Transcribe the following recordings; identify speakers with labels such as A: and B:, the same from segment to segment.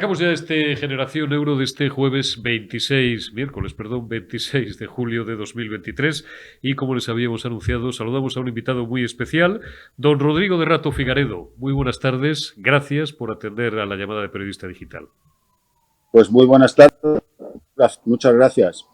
A: Arrancamos ya este Generación Euro de este miércoles, 26 de julio de 2023 y como les habíamos anunciado, saludamos a un invitado muy especial, don Rodrigo de Rato Figaredo. Muy buenas tardes, gracias por atender a la llamada de Periodista Digital.
B: Pues muy buenas tardes, muchas gracias.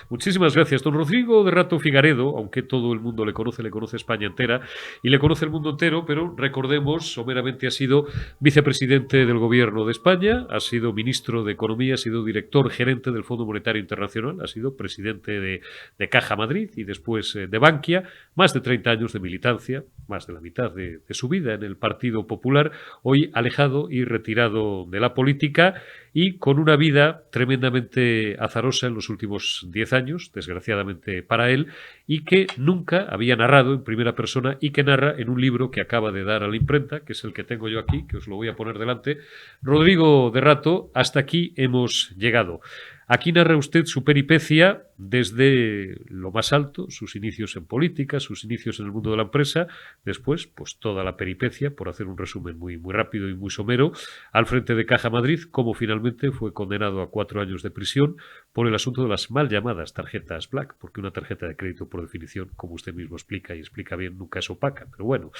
A: Muchísimas gracias. Don Rodrigo de Rato Figaredo, aunque todo el mundo le conoce España entera y le conoce el mundo entero, pero recordemos, someramente ha sido vicepresidente del Gobierno de España, ha sido ministro de Economía, ha sido director gerente del Fondo Monetario Internacional, ha sido presidente de Caja Madrid y después de Bankia, más de 30 años de militancia, más de la mitad de su vida en el Partido Popular, hoy alejado y retirado de la política y con una vida tremendamente azarosa en los últimos 10 años, desgraciadamente para él, y que nunca había narrado en primera persona y que narra en un libro que acaba de dar a la imprenta, que es el que tengo yo aquí, que os lo voy a poner delante. Rodrigo de Rato, hasta aquí hemos llegado. Aquí narra usted su peripecia desde lo más alto, sus inicios en política, sus inicios en el mundo de la empresa, después, pues toda la peripecia, por hacer un resumen muy rápido y muy somero, al frente de Caja Madrid, cómo finalmente fue condenado a 4 años de prisión por el asunto de las mal llamadas tarjetas Black, porque una tarjeta de crédito, por definición, como usted mismo explica y explica bien, nunca es opaca, pero bueno,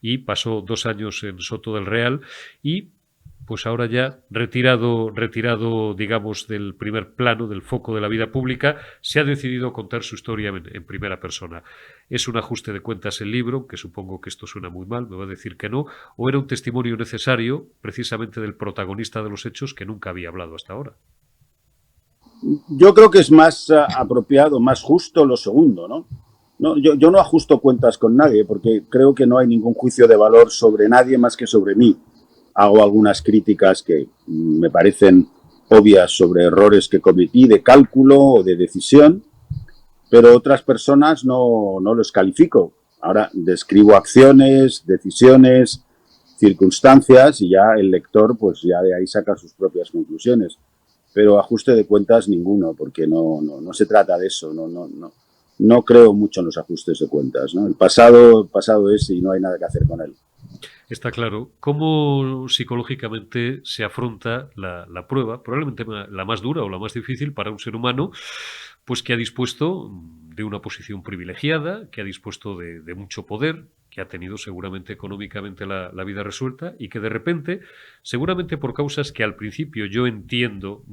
A: y pasó 2 años en Soto del Real y pues ahora ya retirado, digamos, del primer plano, del foco de la vida pública, se ha decidido contar su historia en primera persona. ¿Es un ajuste de cuentas el libro, que supongo que esto suena muy mal, me va a decir que no, o era un testimonio necesario precisamente del protagonista de los hechos que nunca había hablado hasta ahora?
B: Yo creo que es más apropiado, más justo lo segundo, ¿no? Yo no ajusto cuentas con nadie porque creo que no hay ningún juicio de valor sobre nadie más que sobre mí. Hago algunas críticas que me parecen obvias sobre errores que cometí de cálculo o de decisión, pero otras personas no los califico. Ahora describo acciones, decisiones, circunstancias y ya el lector pues ya de ahí saca sus propias conclusiones. Pero ajuste de cuentas ninguno, porque no se trata de eso, no creo mucho en los ajustes de cuentas, ¿no? El pasado es y no hay nada que hacer con él.
A: Está claro. ¿Cómo psicológicamente se afronta la prueba, probablemente la más dura o la más difícil para un ser humano, pues que ha dispuesto de una posición privilegiada, que ha dispuesto de mucho poder, que ha tenido seguramente económicamente la vida resuelta y que de repente, seguramente por causas que al principio yo entiendo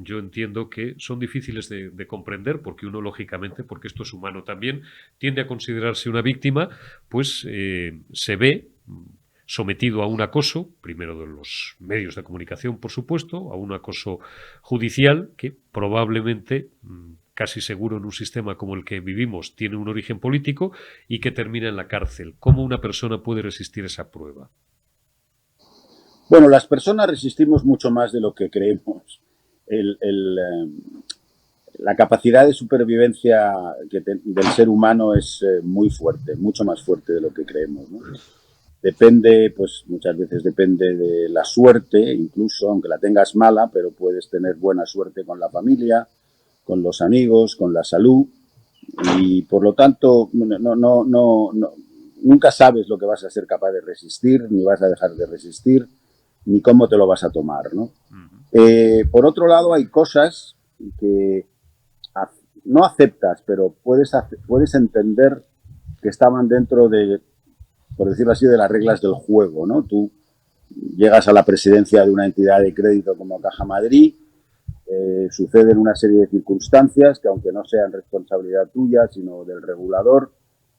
A: que son difíciles de comprender, porque uno lógicamente, porque esto es humano también, tiende a considerarse una víctima, pues se ve sometido a un acoso, primero de los medios de comunicación, por supuesto, a un acoso judicial que probablemente, casi seguro en un sistema como el que vivimos, tiene un origen político y que termina en la cárcel. ¿Cómo una persona puede resistir esa prueba?
B: Bueno, las personas resistimos mucho más de lo que creemos. La capacidad de supervivencia del ser humano es muy fuerte, mucho más fuerte de lo que creemos, ¿no? Depende, pues muchas veces depende de la suerte, incluso aunque la tengas mala, pero puedes tener buena suerte con la familia, con los amigos, con la salud y por lo tanto nunca sabes lo que vas a ser capaz de resistir, ni vas a dejar de resistir, ni cómo te lo vas a tomar, ¿no? Por otro lado, hay cosas que no aceptas, pero puedes entender que estaban dentro de, por decirlo así, de las reglas del juego, ¿no? Tú llegas a la presidencia de una entidad de crédito como Caja Madrid, suceden una serie de circunstancias que, aunque no sean responsabilidad tuya, sino del regulador,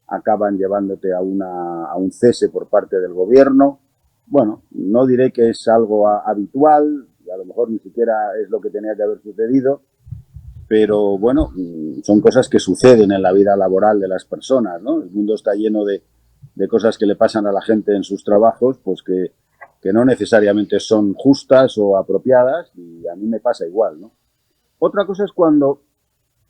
B: acaban llevándote a un cese por parte del gobierno. Bueno, no diré que es algo habitual, y a lo mejor ni siquiera es lo que tenía que haber sucedido, pero bueno, son cosas que suceden en la vida laboral de las personas, ¿no? El mundo está lleno de cosas que le pasan a la gente en sus trabajos, pues que no necesariamente son justas o apropiadas, y a mí me pasa igual, ¿no? Otra cosa es cuando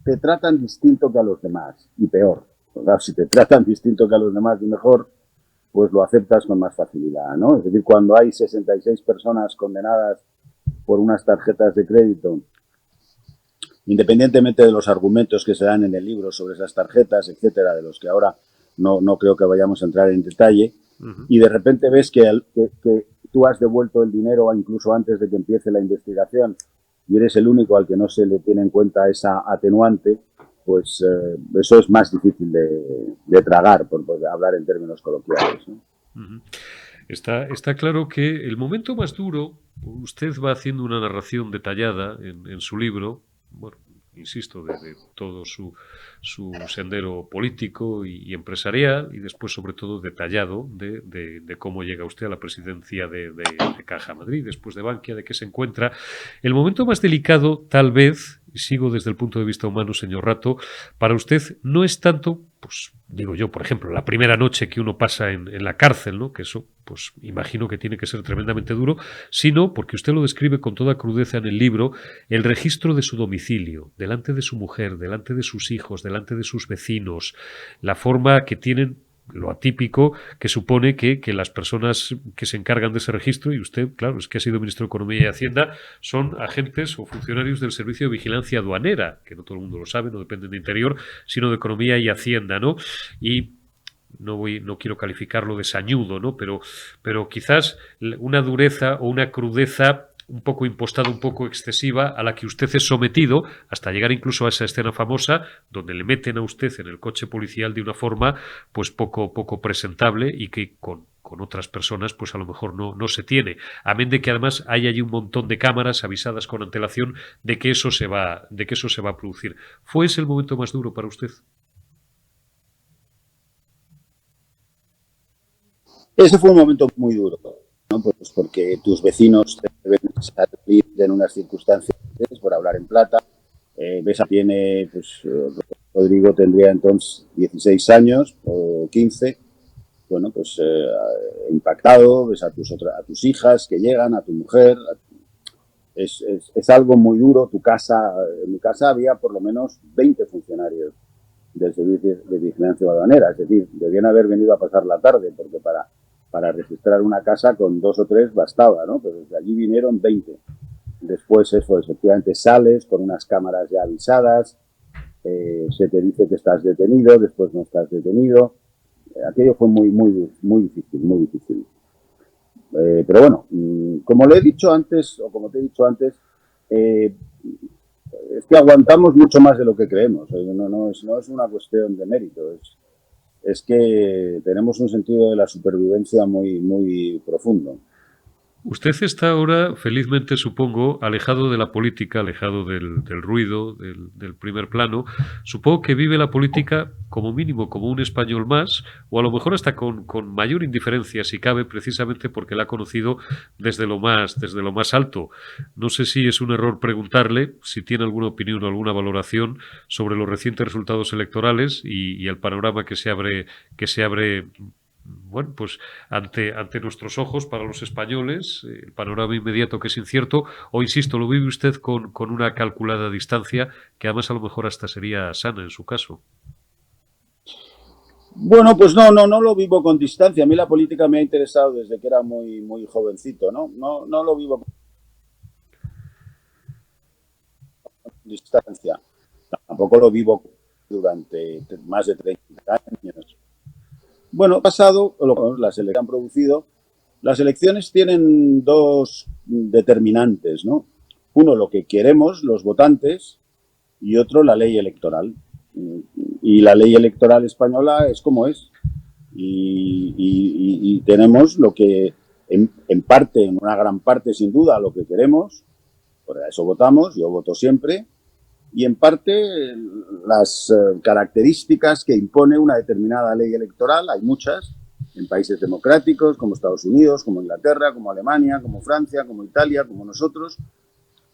B: te tratan distinto que a los demás, y peor. Claro, si te tratan distinto que a los demás y mejor, pues lo aceptas con más facilidad, ¿no? Es decir, cuando hay 66 personas condenadas por unas tarjetas de crédito, independientemente de los argumentos que se dan en el libro sobre esas tarjetas, etcétera, de los que ahora no creo que vayamos a entrar en detalle, y de repente ves que tú has devuelto el dinero incluso antes de que empiece la investigación y eres el único al que no se le tiene en cuenta esa atenuante, pues eso es más difícil de tragar, por hablar en términos coloquiales, ¿no?
A: Uh-huh. Está claro que el momento más duro, usted va haciendo una narración detallada en su libro, bueno, insisto, de todo su sendero político y empresarial, y después, sobre todo, detallado de cómo llega usted a la presidencia de Caja Madrid, después de Bankia, de qué se encuentra. El momento más delicado, tal vez, y sigo desde el punto de vista humano, señor Rato, para usted no es tanto, pues digo yo, por ejemplo, la primera noche que uno pasa en la cárcel, ¿no? Que eso, pues imagino que tiene que ser tremendamente duro, sino porque usted lo describe con toda crudeza en el libro, el registro de su domicilio, delante de su mujer, delante de sus hijos, delante de sus vecinos, la forma que tienen, lo atípico que supone que las personas que se encargan de ese registro, y usted, claro, es que ha sido ministro de Economía y Hacienda, son agentes o funcionarios del Servicio de Vigilancia Aduanera, que no todo el mundo lo sabe, no dependen de Interior, sino de Economía y Hacienda, ¿no? Y no quiero calificarlo de sañudo, ¿no? Pero quizás una dureza o una crudeza un poco impostada, un poco excesiva, a la que usted es sometido, hasta llegar incluso a esa escena famosa donde le meten a usted en el coche policial de una forma pues poco presentable y que con otras personas pues a lo mejor no se tiene. Amén de que además hay allí un montón de cámaras avisadas con antelación de que eso se va a producir. ¿Fue ese el momento más duro para usted?
B: Ese fue un momento muy duro, ¿no? Pues porque tus vecinos te ven salir en unas circunstancias por hablar en plata. Besa tiene, pues Rodrigo tendría entonces 16 años o 15. Bueno, pues impactado, ves a tus hijas que llegan, a tu mujer. Es algo muy duro. En mi casa había por lo menos 20 funcionarios del Servicio de Vigilancia Aduanera, es decir, debían haber venido a pasar la tarde, porque para registrar una casa con 2 o 3 bastaba, ¿no? Pero desde allí vinieron 20. Después eso, efectivamente, sales con unas cámaras ya avisadas, se te dice que estás detenido, después no estás detenido. Aquello fue muy difícil, muy difícil. Pero bueno, como le he dicho antes, o como te he dicho antes, es que aguantamos mucho más de lo que creemos. No es una cuestión de mérito, es que tenemos un sentido de la supervivencia muy profundo.
A: Usted está ahora, felizmente supongo, alejado de la política, alejado del ruido, del primer plano. Supongo que vive la política como mínimo como un español más, o a lo mejor hasta con mayor indiferencia, si cabe, precisamente porque la ha conocido desde lo más alto. No sé si es un error preguntarle si tiene alguna opinión o alguna valoración sobre los recientes resultados electorales y el panorama que se abre bueno, pues ante nuestros ojos para los españoles, el panorama inmediato que es incierto, o insisto, lo vive usted con una calculada distancia, que además a lo mejor hasta sería sana en su caso.
B: Bueno, pues no lo vivo con distancia. A mí la política me ha interesado desde que era muy jovencito, ¿no? No lo vivo con distancia. Tampoco lo vivo durante más de 30 años. Bueno, pasado, las elecciones han producido. Las elecciones tienen dos determinantes, ¿no? Uno, lo que queremos los votantes, y otro, la ley electoral. Y la ley electoral española es como es. Y tenemos lo que, en parte, en una gran parte, sin duda, lo que queremos. Por eso votamos, yo voto siempre. Y en parte las características que impone una determinada ley electoral, hay muchas, en países democráticos como Estados Unidos, como Inglaterra, como Alemania, como Francia, como Italia, como nosotros.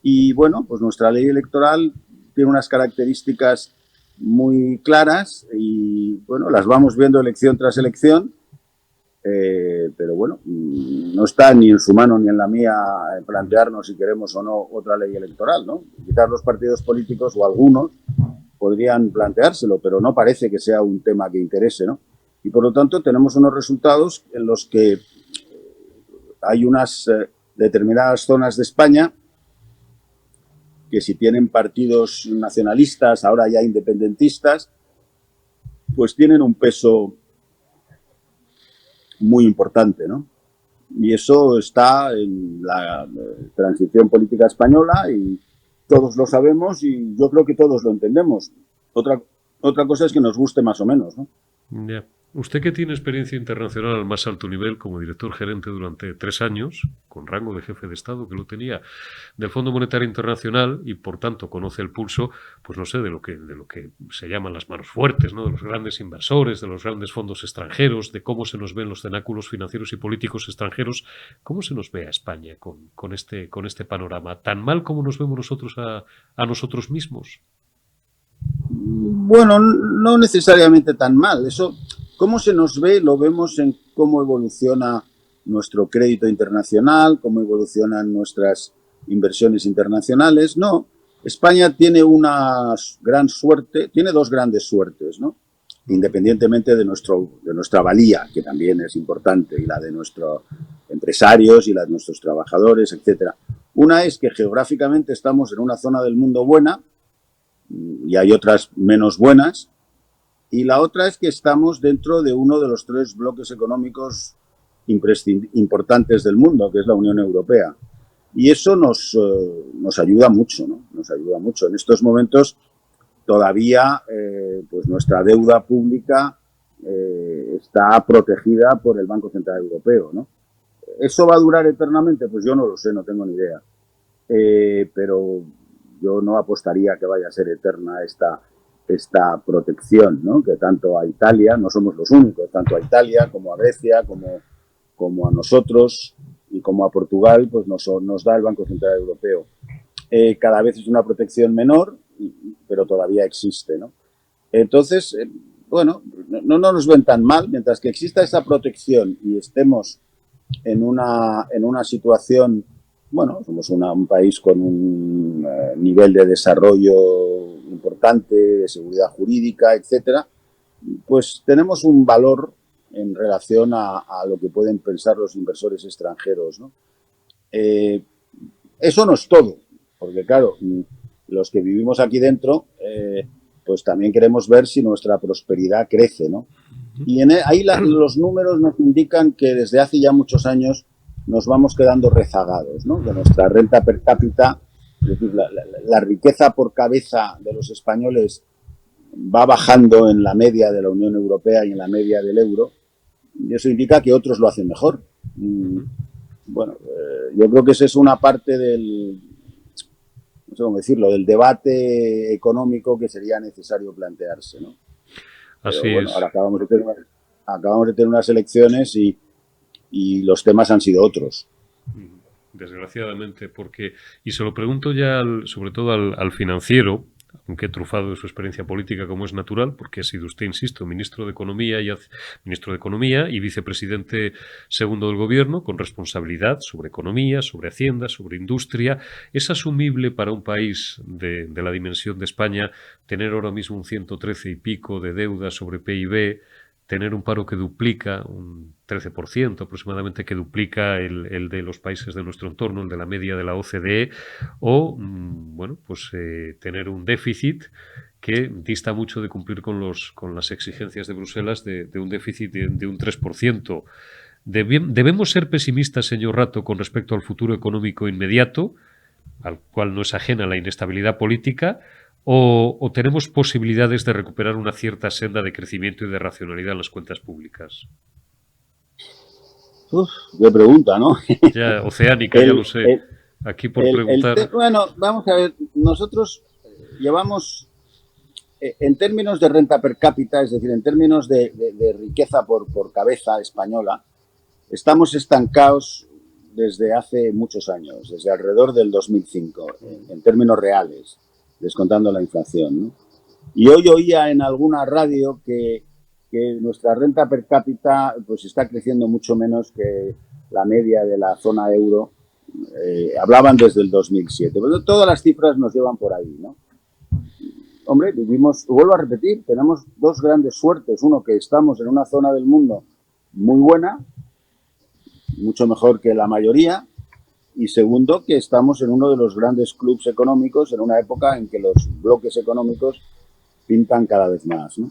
B: Y bueno, pues nuestra ley electoral tiene unas características muy claras y bueno, las vamos viendo elección tras elección. Pero bueno, no está ni en su mano ni en la mía plantearnos si queremos o no otra ley electoral, ¿no? Quizás los partidos políticos o algunos podrían planteárselo, pero no parece que sea un tema que interese, ¿no? Y por lo tanto tenemos unos resultados en los que hay unas determinadas zonas de España que si tienen partidos nacionalistas, ahora ya independentistas, pues tienen un peso muy importante, ¿no? Y eso está en la transición política española y todos lo sabemos y yo creo que todos lo entendemos. Otra cosa es que nos guste más o menos, ¿no?
A: Ya. Usted que tiene experiencia internacional al más alto nivel como director gerente durante 3 años, con rango de jefe de Estado, que lo tenía, del Fondo Monetario Internacional y por tanto conoce el pulso, pues no sé, de lo que se llaman las manos fuertes, ¿no? De los grandes inversores, de los grandes fondos extranjeros, de cómo se nos ven los cenáculos financieros y políticos extranjeros. ¿Cómo se nos ve a España con este panorama? ¿Tan mal como nos vemos nosotros a nosotros mismos?
B: Bueno, no necesariamente tan mal. Eso, cómo se nos ve, lo vemos en cómo evoluciona nuestro crédito internacional, cómo evolucionan nuestras inversiones internacionales. No, España tiene una gran suerte, tiene dos grandes suertes, ¿no? Independientemente de nuestra valía, que también es importante, y la de nuestros empresarios y la de nuestros trabajadores, etcétera. Una es que geográficamente estamos en una zona del mundo buena, y hay otras menos buenas, y la otra es que estamos dentro de uno de los 3 bloques económicos importantes del mundo, que es la Unión Europea. Y eso nos ayuda mucho, ¿no? Nos ayuda mucho. En estos momentos todavía pues nuestra deuda pública está protegida por el Banco Central Europeo, ¿no? ¿Eso va a durar eternamente? Pues yo no lo sé, no tengo ni idea. Pero yo no apostaría que vaya a ser eterna esta protección, ¿no? Que tanto a Italia, no somos los únicos, tanto a Italia como a Grecia, como a nosotros y como a Portugal, pues nos da el Banco Central Europeo. Cada vez es una protección menor, pero todavía existe, ¿no? Entonces, bueno, no nos ven tan mal, mientras que exista esa protección y estemos en una situación. Bueno, somos un país con un nivel de desarrollo importante, de seguridad jurídica, etcétera. Pues tenemos un valor en relación a lo que pueden pensar los inversores extranjeros, ¿no? Eso no es todo, porque claro, los que vivimos aquí dentro, pues también queremos ver si nuestra prosperidad crece, ¿no? Y ahí los números nos indican que desde hace ya muchos años nos vamos quedando rezagados, ¿no? De nuestra renta per cápita, es decir, la riqueza por cabeza de los españoles va bajando en la media de la Unión Europea y en la media del euro, y eso indica que otros lo hacen mejor. Bueno, yo creo que esa es una parte no sé cómo decirlo, del debate económico que sería necesario plantearse, ¿no?
A: Así
B: Pero bueno,
A: es.
B: ahora acabamos de tener unas elecciones y los temas han sido otros.
A: Desgraciadamente, y se lo pregunto ya sobre todo al financiero, aunque trufado de su experiencia política como es natural, porque ha sido usted, insisto, ministro de Economía y vicepresidente segundo del Gobierno, con responsabilidad sobre economía, sobre hacienda, sobre industria. ¿Es asumible para un país de la dimensión de España tener ahora mismo un 113 y pico de deuda sobre PIB, tener un paro que duplica, un 13% aproximadamente, que duplica el de los países de nuestro entorno, el de la media de la OCDE, o, bueno, pues tener un déficit que dista mucho de cumplir con las exigencias de Bruselas de un déficit de un 3%? ¿Debemos ser pesimistas, señor Rato, con respecto al futuro económico inmediato, al cual no es ajena la inestabilidad política, o tenemos posibilidades de recuperar una cierta senda de crecimiento y de racionalidad en las cuentas públicas?
B: Uf, qué pregunta, ¿no?
A: Ya, oceánica, ya lo sé. Aquí por preguntar.
B: Bueno, vamos a ver, nosotros llevamos, en términos de renta per cápita, es decir, en términos de riqueza por cabeza española, estamos estancados desde hace muchos años, desde alrededor del 2005, en términos reales, descontando la inflación, ¿no? Y hoy oía en alguna radio que nuestra renta per cápita pues está creciendo mucho menos que la media de la zona euro. Hablaban desde el 2007. Pero todas las cifras nos llevan por ahí, ¿no? Hombre, vuelvo a repetir, tenemos dos grandes suertes. Uno, que estamos en una zona del mundo muy buena, mucho mejor que la mayoría. Y segundo, que estamos en uno de los grandes clubs económicos, en una época en que los bloques económicos pintan cada vez más, ¿no?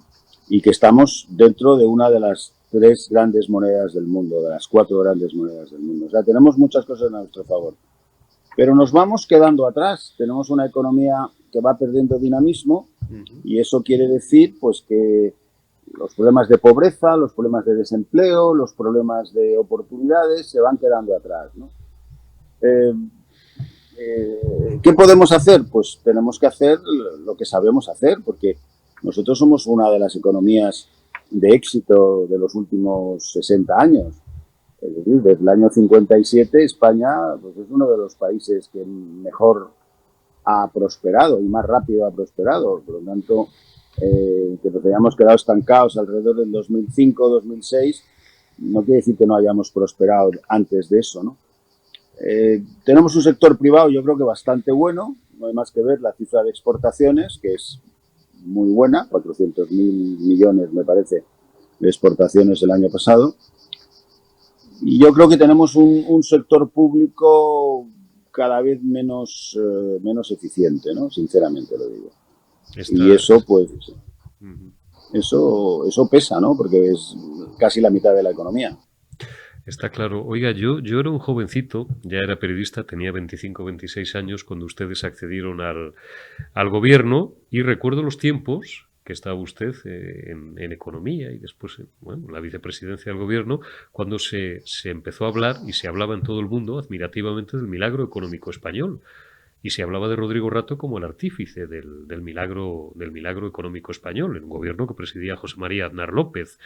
B: Y que estamos dentro de una de las 3 grandes monedas del mundo, de las 4 grandes monedas del mundo. O sea, tenemos muchas cosas a nuestro favor. Pero nos vamos quedando atrás. Tenemos una economía que va perdiendo dinamismo y eso quiere decir pues que los problemas de pobreza, los problemas de desempleo, los problemas de oportunidades se van quedando atrás, ¿no? ¿Qué podemos hacer? Pues tenemos que hacer lo que sabemos hacer, porque nosotros somos una de las economías de éxito de los últimos 60 años. Es decir, desde el año 57 España pues, es uno de los países que mejor ha prosperado y más rápido ha prosperado. Por lo tanto, que nos hayamos quedado estancados alrededor del 2005-2006 no quiere decir que no hayamos prosperado antes de eso, ¿no? Tenemos un sector privado yo creo que bastante bueno, no hay más que ver la cifra de exportaciones, que es muy buena, 400.000 millones me parece de exportaciones el año pasado. Y yo creo que tenemos un sector público cada vez menos eficiente, ¿no? Sinceramente lo digo. Y eso, pues, eso pesa, ¿no? Porque es casi la mitad de la economía.
A: Está claro. Oiga, yo era un jovencito, ya era periodista, tenía 25, 26 años cuando ustedes accedieron al gobierno y recuerdo los tiempos que estaba usted en economía y después bueno, la vicepresidencia del gobierno, cuando se empezó a hablar y se hablaba en todo el mundo admirativamente del milagro económico español. Y se hablaba de Rodrigo Rato como el artífice del milagro económico español, en un gobierno que presidía José María Aznar López.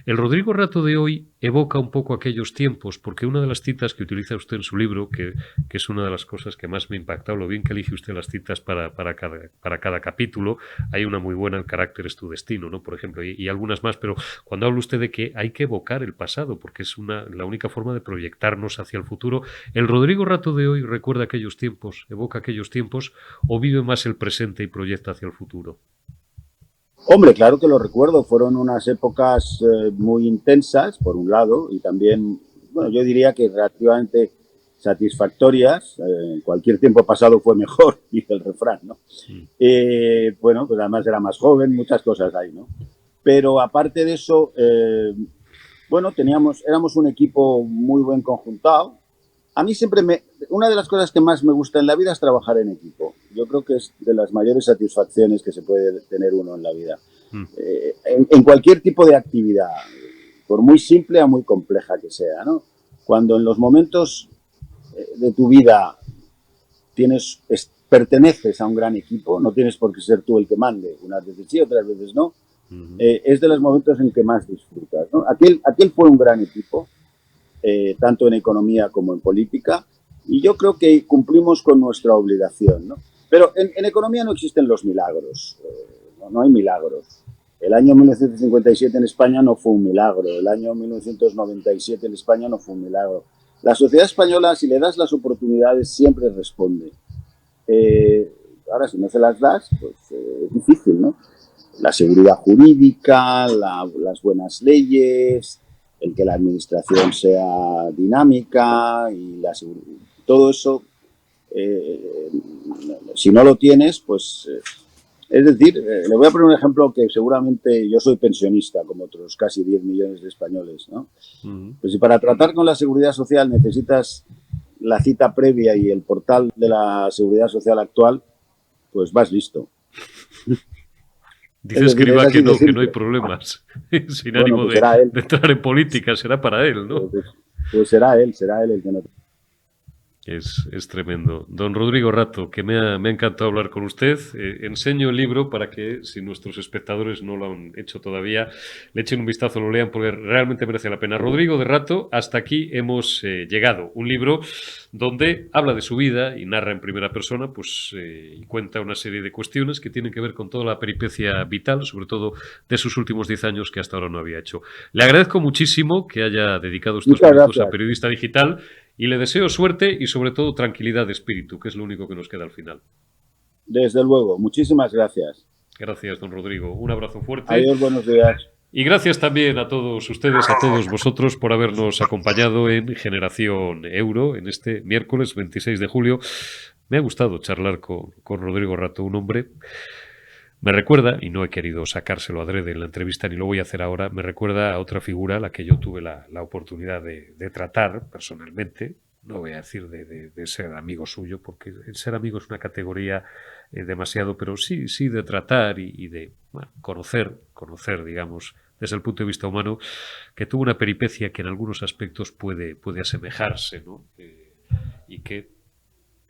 A: El Rodrigo Rato de hoy evoca un poco aquellos tiempos, porque una de las citas que utiliza usted en su libro, que es una de las cosas que más me ha impactado, lo bien que elige usted las citas para cada capítulo, hay una muy buena, el carácter es tu destino, ¿no? Por ejemplo, y algunas más, pero cuando habla usted de que hay que evocar el pasado, porque es la única forma de proyectarnos hacia el futuro, ¿el Rodrigo Rato de hoy recuerda aquellos tiempos, evoca aquellos tiempos o vive más el presente y proyecta hacia el futuro?
B: Hombre, claro que lo recuerdo. Fueron unas épocas muy intensas, por un lado, y también, bueno, yo diría que relativamente satisfactorias. Cualquier tiempo pasado fue mejor, dice el refrán, ¿no? Sí. Bueno, pues además era más joven, muchas cosas hay, ¿no? Pero aparte de eso, bueno, éramos un equipo muy buen conjuntado. A mí siempre una de las cosas que más me gusta en la vida es trabajar en equipo. Yo creo que es de las mayores satisfacciones que se puede tener uno en la vida. En cualquier tipo de actividad, por muy simple a muy compleja que sea, ¿no? Cuando en los momentos de tu vida perteneces a un gran equipo, no tienes por qué ser tú el que mande, unas veces sí, otras veces no, es de los momentos en que más disfrutas, ¿no? Aquel fue un gran equipo. Tanto en economía como en política, y yo creo que cumplimos con nuestra obligación, ¿no? Pero en economía no existen los milagros, no hay milagros. El año 1957 en España no fue un milagro, el año 1997 en España no fue un milagro. La sociedad española, si le das las oportunidades, siempre responde. Ahora, si no se las das, pues es difícil, ¿no? La seguridad jurídica, las buenas leyes, el que la administración sea dinámica y todo eso, si no lo tienes, pues, es decir, le voy a poner un ejemplo que seguramente yo soy pensionista, como otros casi 10 millones de españoles, ¿no? Pues si para tratar con la seguridad social necesitas la cita previa y el portal de la seguridad social actual, pues vas listo.
A: Dice Escrivá que no hay problemas. Sin ánimo pues de entrar en política, será para él, ¿no?
B: Pues será él el que no.
A: Es tremendo. Don Rodrigo Rato, que me ha encantado hablar con usted. Enseño el libro para que, si nuestros espectadores no lo han hecho todavía, le echen un vistazo, lo lean, porque realmente merece la pena. Rodrigo de Rato, hasta aquí hemos llegado. Un libro donde habla de su vida y narra en primera persona, pues, y cuenta una serie de cuestiones que tienen que ver con toda la peripecia vital, sobre todo de sus últimos 10 años que hasta ahora no había hecho. Le agradezco muchísimo que haya dedicado estos minutos a Periodista Digital. Y le deseo suerte y sobre todo tranquilidad de espíritu, que es lo único que nos queda al final.
B: Desde luego. Muchísimas gracias.
A: Gracias, don Rodrigo. Un abrazo fuerte.
B: Adiós, buenos días.
A: Y gracias también a todos ustedes, a todos vosotros, por habernos acompañado en Generación Euro en este miércoles 26 de julio. Me ha gustado charlar con Rodrigo Rato, un hombre Me recuerda, y no he querido sacárselo adrede en la entrevista ni lo voy a hacer ahora, me recuerda a otra figura a la que yo tuve la oportunidad de tratar personalmente. No voy a decir de ser amigo suyo, porque el ser amigo es una categoría demasiado, pero sí de tratar y de bueno, conocer, digamos, desde el punto de vista humano, que tuvo una peripecia que en algunos aspectos puede asemejarse, ¿no? Y que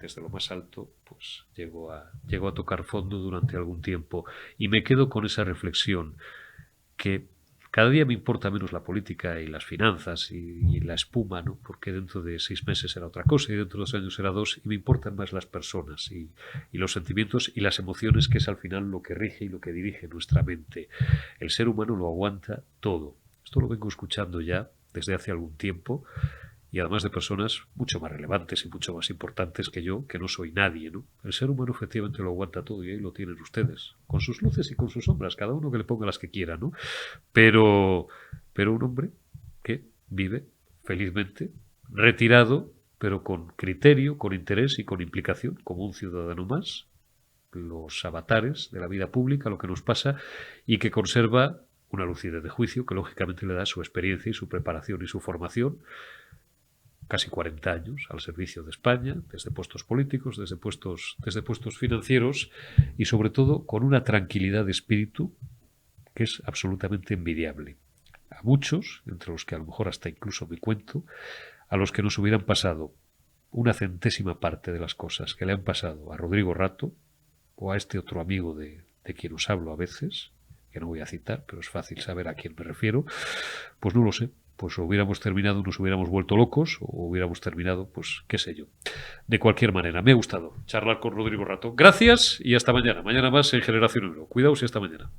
A: desde lo más alto, pues llego a tocar fondo durante algún tiempo y me quedo con esa reflexión que cada día me importa menos la política y las finanzas y la espuma, ¿no? Porque dentro de 6 meses será otra cosa y dentro de 2 años será 2 y me importan más las personas y los sentimientos y las emociones, que es al final lo que rige y lo que dirige nuestra mente. El ser humano lo aguanta todo. Esto lo vengo escuchando ya desde hace algún tiempo y además de personas mucho más relevantes y mucho más importantes que yo, que no soy nadie, ¿no? El ser humano efectivamente lo aguanta todo y ahí lo tienen ustedes, con sus luces y con sus sombras, cada uno que le ponga las que quiera, ¿no? Pero un hombre que vive felizmente, retirado, pero con criterio, con interés y con implicación, como un ciudadano más, los avatares de la vida pública, lo que nos pasa, y que conserva una lucidez de juicio que lógicamente le da su experiencia y su preparación y su formación, casi 40 años al servicio de España, desde puestos políticos, desde puestos financieros y sobre todo con una tranquilidad de espíritu que es absolutamente envidiable. A muchos, entre los que a lo mejor hasta incluso me cuento, a los que nos hubieran pasado una centésima parte de las cosas que le han pasado a Rodrigo Rato o a este otro amigo de quien os hablo a veces, que no voy a citar, pero es fácil saber a quién me refiero, pues no lo sé. Pues hubiéramos terminado, nos hubiéramos vuelto locos o hubiéramos terminado, pues qué sé yo. De cualquier manera, me ha gustado charlar con Rodrigo Rato. Gracias y hasta mañana. Mañana más en Generación Euro. Cuidaos y hasta mañana.